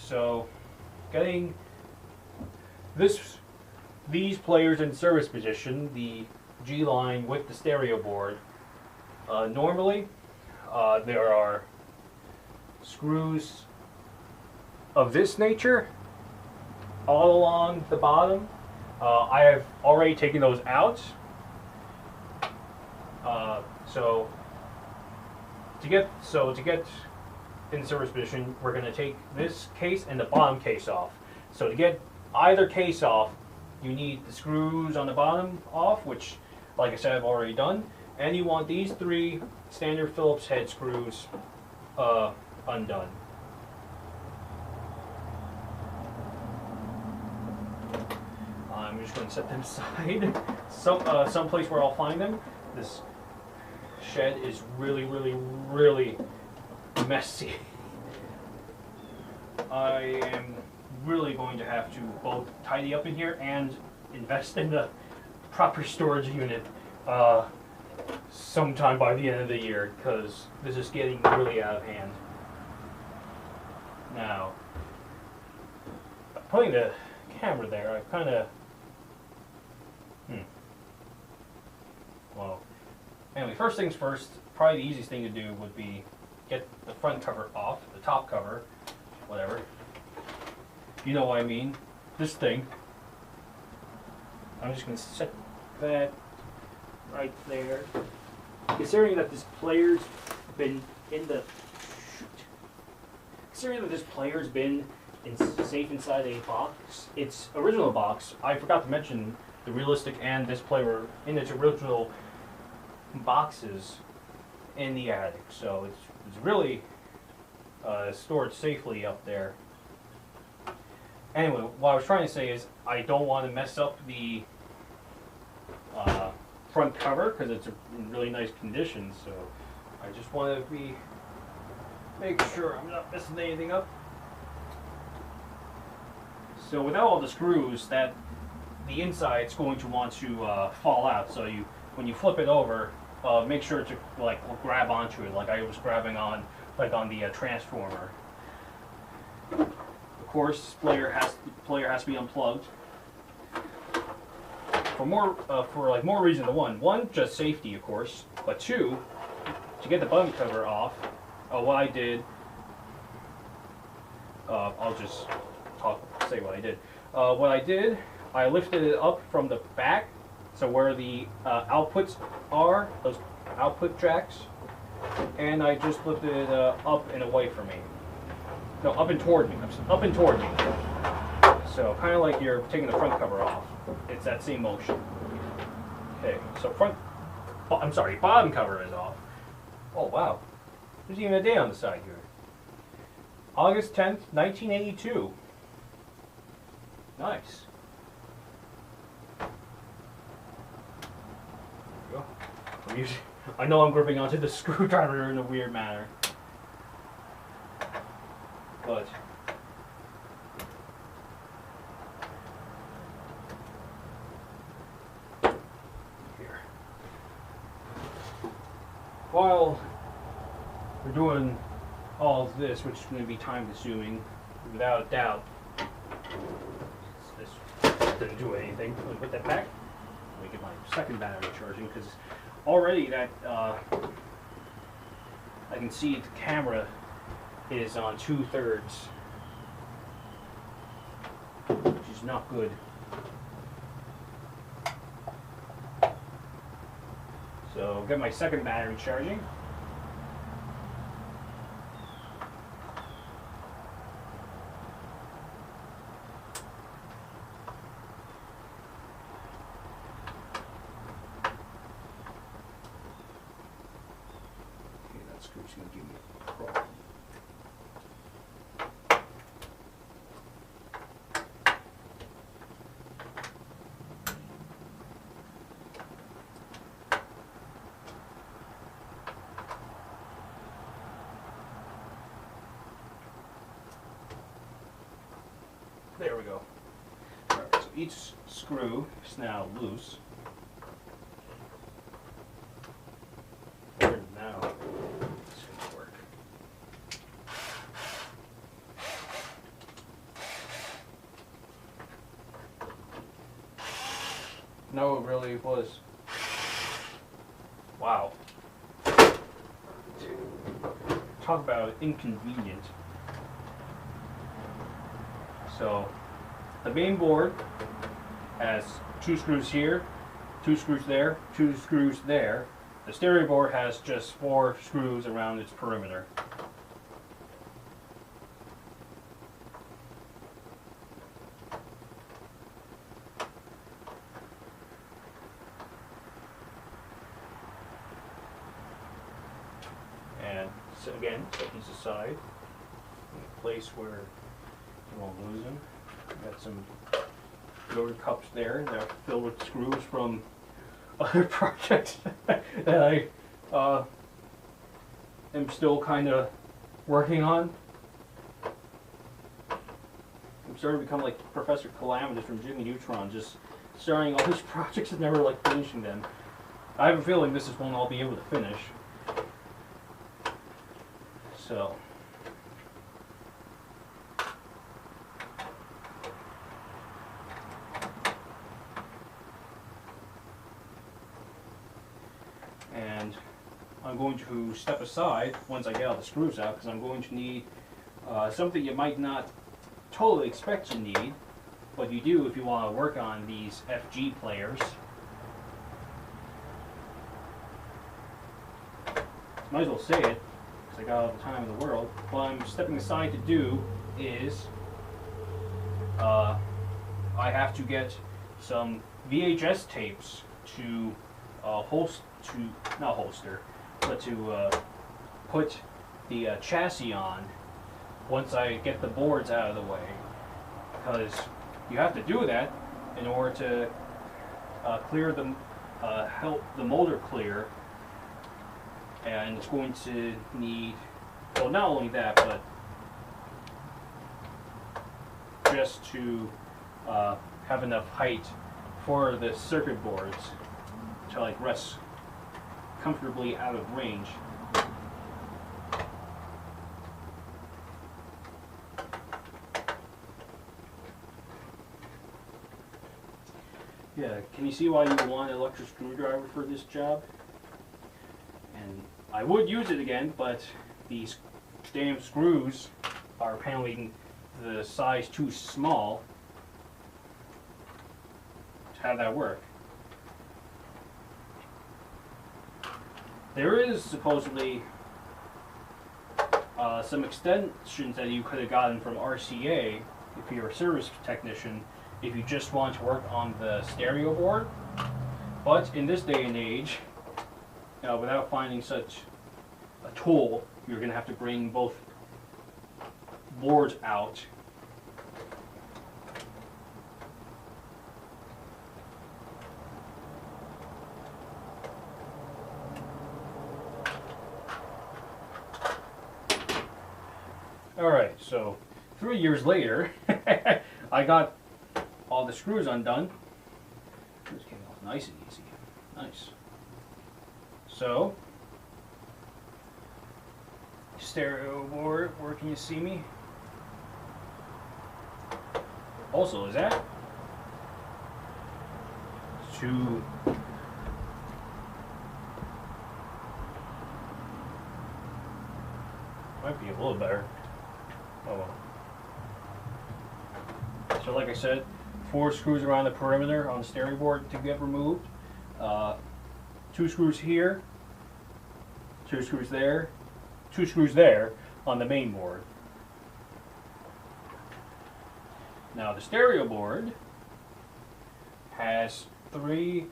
so getting these players in service position, the G line with the stereo board, normally there are screws of this nature all along the bottom. I have already taken those out. So to get in service position, we're going to take this case and the bottom case off. So to get either case off, you need the screws on the bottom off, which, like I said, I've already done, and you want these 3 standard Phillips head screws undone. I'm just going to set them aside. Some place where I'll find them. This shed is really, really, really messy. I am really going to have to both tidy up in here and invest in the proper storage unit sometime by the end of the year, because this is getting really out of hand. Now, putting the camera there, I kind of well, anyway, first things first, probably the easiest thing to do would be get the front cover off, the top cover, whatever. You know what I mean. This thing. I'm just going to set that right there. Considering that this player's been in the safe inside a box, its original box, I forgot to mention the realistic and this player were in its original boxes in the attic, so it's really stored safely up there. Anyway, what I was trying to say is I don't want to mess up the front cover because it's in really nice condition, so I just want to make sure I'm not messing anything up. So without all the screws, that the inside's going to want to fall out, so when you flip it over, make sure to grab onto it like I was grabbing on the transformer. Of course, player has to be unplugged for more reason than one. One, just safety, of course, but 2, to get the button cover off. What I did, I'll just say what I did. What I did, I lifted it up from the back, so where the outputs are, those output jacks, and I just lifted it up and away from me. No, up and toward me. Up and toward me. So kind of like you're taking the front cover off. It's that same motion. Okay, so bottom cover is off. Oh wow, there's even a date on the side here. August 10th, 1982. Nice. There we go. I know I'm gripping onto the screwdriver in a weird manner, but here. While we're doing all of this, which is going to be time consuming, without a doubt, this didn't do anything. Let me put that back. Let me get my second battery charging, because already that I can see the camera is on 2/3, which is not good. So get my second battery charging. Screw's going to give me a problem. There we go. All right, so each screw is now loose. Now No, it really was. Wow. Talk about inconvenient. So, the main board has 2 screws here, 2 screws there, 2 screws there. The stereo board has just 4 screws around its perimeter. And so again, set these aside in a place where you won't lose them. Got some rubber cups there that are filled with screws from other projects that I am still kind of working on. I'm starting to become like Professor Calamitous from Jimmy Neutron, just starting all these projects and never like finishing them. I have a feeling this is one I'll be able to finish. So. And I'm going to step aside once I get all the screws out, because I'm going to need something you might not totally expect you need, but you do if you want to work on these FG players. Might as well say it, because I got all the time in the world. What I'm stepping aside to do is I have to get some VHS tapes to not holster, but to put the chassis on once I get the boards out of the way, because you have to do that in order to clear the help the motor clear, and it's going to need, well, not only that, but just to have enough height for the circuit boards to like rest comfortably out of range. Yeah, can you see why you want an electric screwdriver for this job? And I would use it again, but these damn screws are apparently the size too small to have that work. There is supposedly some extensions that you could have gotten from RCA if you're a service technician, if you just want to work on the stereo board. But in this day and age, without finding such a tool, you're going to have to bring both boards out. Alright, so 3 years later, I got all the screws undone. This came off nice and easy. Nice. So, stereo board, where can you see me? Also, is that two might be a little better. Oh well. So like I said, 4 screws around the perimeter on the stereo board to get removed. 2 screws here, 2 screws there, 2 screws there on the main board. Now the stereo board has 3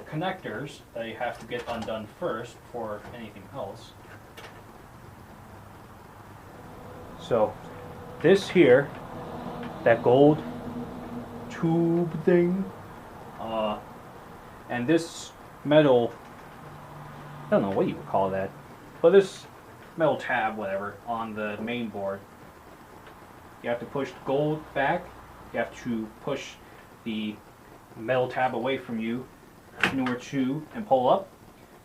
connectors that you have to get undone first before anything else. So this here, that gold tube thing, and this metal, I don't know what you would call that, but this metal tab, whatever, on the main board, you have to push the gold back, you have to push the metal tab away from you in order to, and pull up,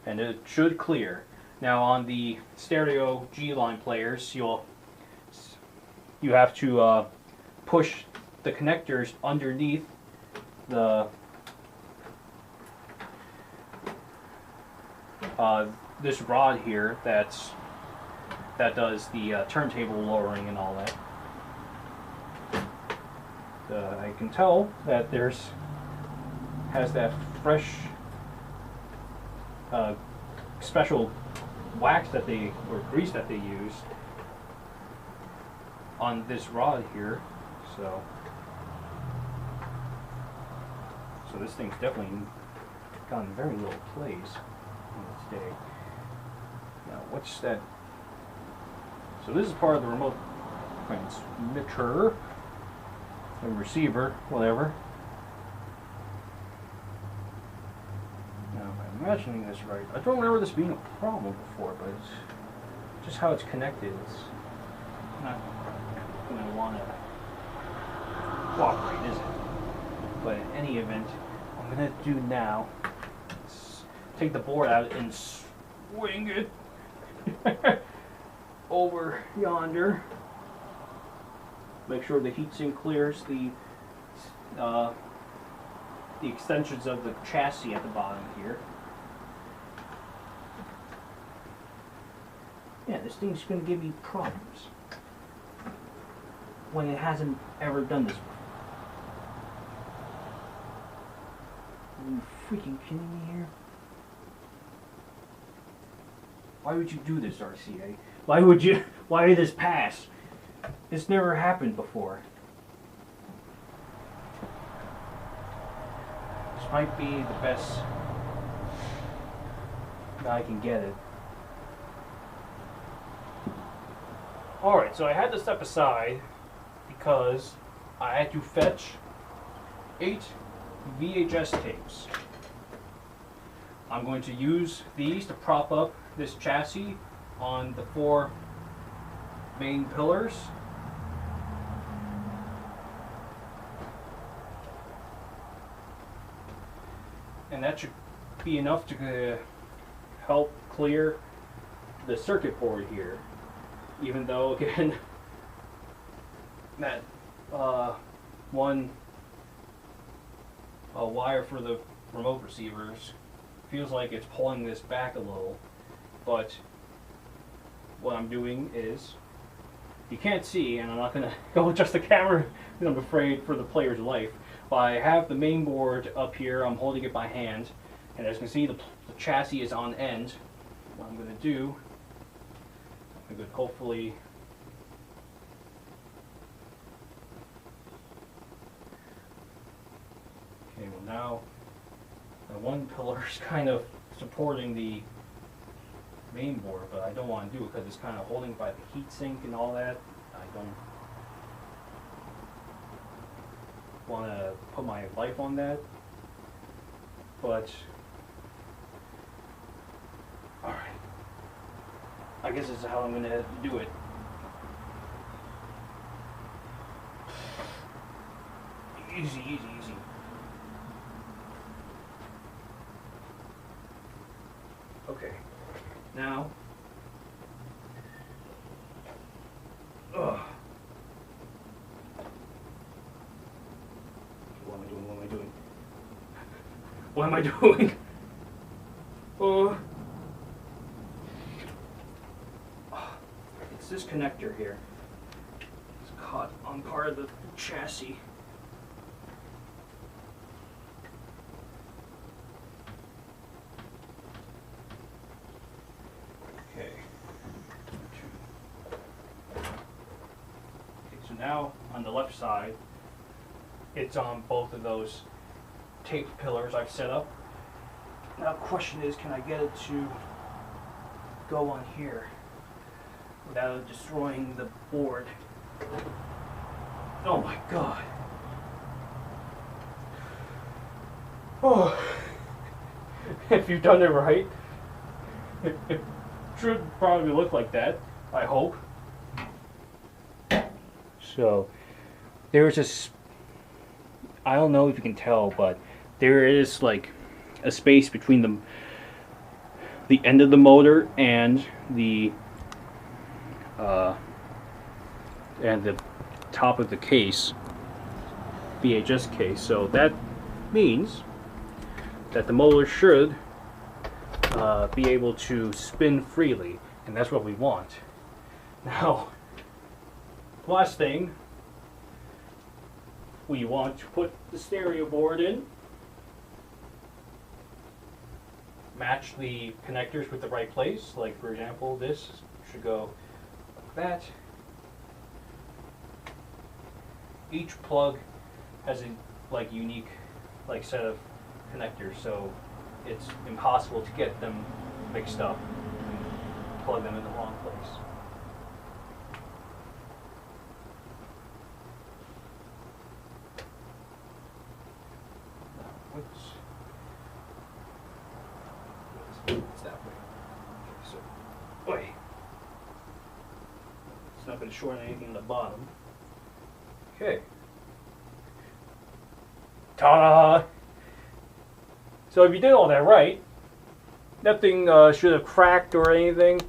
and it should clear. Now on the stereo G-line players, you have to push the connectors underneath the this rod here that does the turntable lowering and all that. I can tell that has that fresh special wax that or grease that they use on this rod here. So this thing's definitely gotten very little plays on this day. Now what's that? So this is part of the remote transmitter, the receiver, whatever. Now if I'm imagining this right, I don't remember this being a problem before, but it's just how it's connected. It's not going to want to cooperate, is it? But in any event, what I'm going to do now is take the board out and swing it over yonder. Make sure the heatsink clears the extensions of the chassis at the bottom here. Yeah, this thing's going to give me problems when it hasn't ever done this before. Are you freaking kidding me here? Why would you do this, RCA? Why did this pass? This never happened before. This might be the best that I can get it. Alright, so I had to step aside because I had to fetch 8 VHS tapes. I'm going to use these to prop up this chassis on the 4 main pillars. And that should be enough to help clear the circuit board here. Even though, again, that one wire for the remote receivers feels like it's pulling this back a little. But what I'm doing is, you can't see, and I'm not going to go adjust the camera because I'm afraid for the player's life. But I have the main board up here, I'm holding it by hand, and as you can see the chassis is on end. What I'm going to do, I'm going to hopefully okay, well now the one pillar is kind of supporting the main board, but I don't want to do it because it's kind of holding by the heat sink and all that. I don't want to put my life on that, but alright, I guess this is how I'm going to do it. Easy, easy, easy. Okay, now, what am I doing? What am I doing? What am I doing? It's this connector here. It's caught on part of the chassis. Okay, so now on the left side, it's on both of those taped pillars I've set up. Now the question is, can I get it to go on here without destroying the board? Oh my god. Oh, if you've done it right, it should probably look like that, I hope. So, there's this, I don't know if you can tell, but there is like a space between the end of the motor and the top of the case. VHS case. So that means that the motor should be able to spin freely, and that's what we want. Now, last thing, we want to put the stereo board in, match the connectors with the right place. Like, for example, this should go like that. Each plug has a unique set of connectors, so it's impossible to get them mixed up and plug them in the wrong place. It's that way. Okay, so, wait. It's not going to shorten anything in the bottom. Okay. Ta-da! So if you did all that right, nothing should have cracked or anything,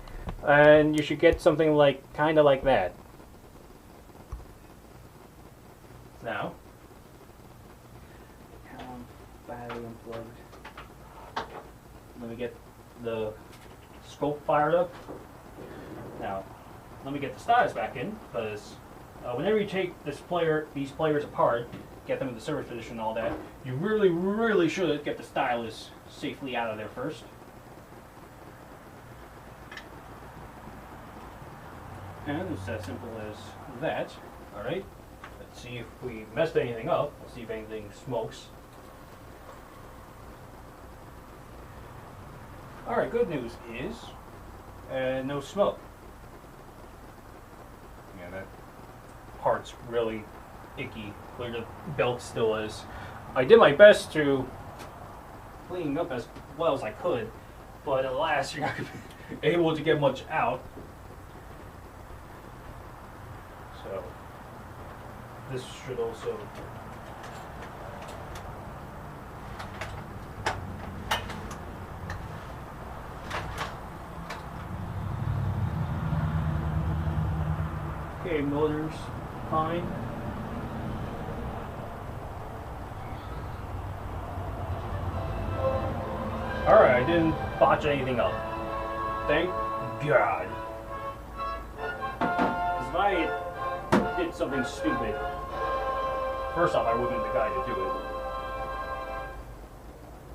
and you should get something kind of like that. Now, battery unplugged. Let me get the scope fired up. Now, let me get the stylus back in, because whenever you take these players apart, get them in the service position and all that, you really should get the stylus safely out of there first. And it's as simple as that. Alright, let's see if we messed anything up. Let's see if anything smokes. Alright, good news is no smoke. Yeah, that part's really icky, where the belt still is. I did my best to clean up as well as I could, but alas, you're not going to be able to get much out. So, this should also... Okay, motor's fine. Alright, I didn't botch anything up. Thank God. Because if I did something stupid, first off, I wouldn't be the guy to do it.